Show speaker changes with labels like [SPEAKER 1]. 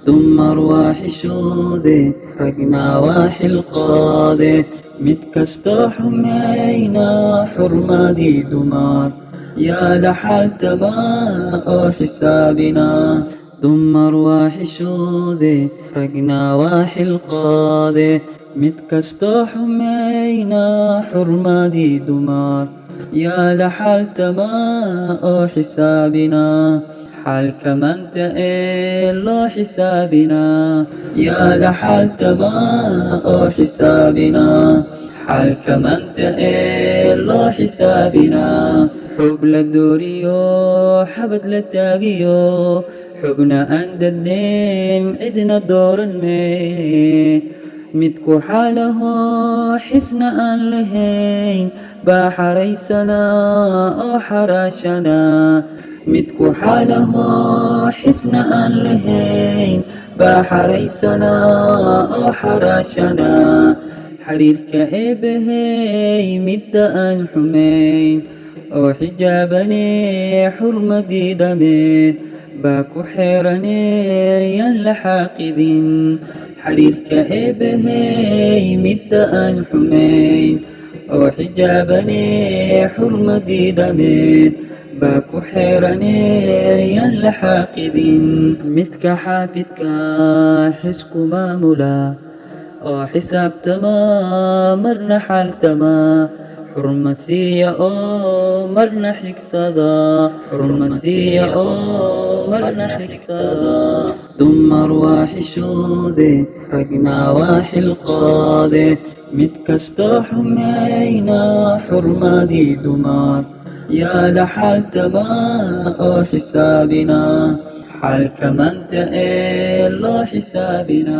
[SPEAKER 1] dumar waa xishoode ragnaa waa xilqaade mid kastoo xumayna xurmadii dumar yaa dhaxaltaba oo xisaabina dumar waa xishoode ragnaa waa xilqaade mid kastoo xumayna xurmadii dumar yaa dhaxaltaba oo xisaabina xalka maanta ee loo xisaabina yaa dhaxaltaba oo xisaabina xalka maanta ee loo xisaabina xub la dooriyo xabad la taagiyo xubna aan dadneyn cidna dooran mee midku xaalaho xisna aan lahayn baa xaraysana oo xaraashana midku xaalaho xisna aan lahayn baa xaraysana oo xaraashana xiriirka eebbahey midda aan xumayn oo xijaabane xurmadii dhameed baa ku xeeraneeyaan la xaaqidin xiriirka eebbahey midda aan xumayn oo xijaabane xurmadii dhameed baa ku xeeraneeyaan la xaaqidin midka xaafidka xisku maamula oo xisaabtama marna xaaltama xurmasiya oo marna xigsada xurmasiya oo marna xigsada dumar waa xishoode ragnaa waa xilqaade mid kastoo xumayna xurmadii dumar yaa dhaxaltaba oo xisaabina xalka maanta ee loo xisaabina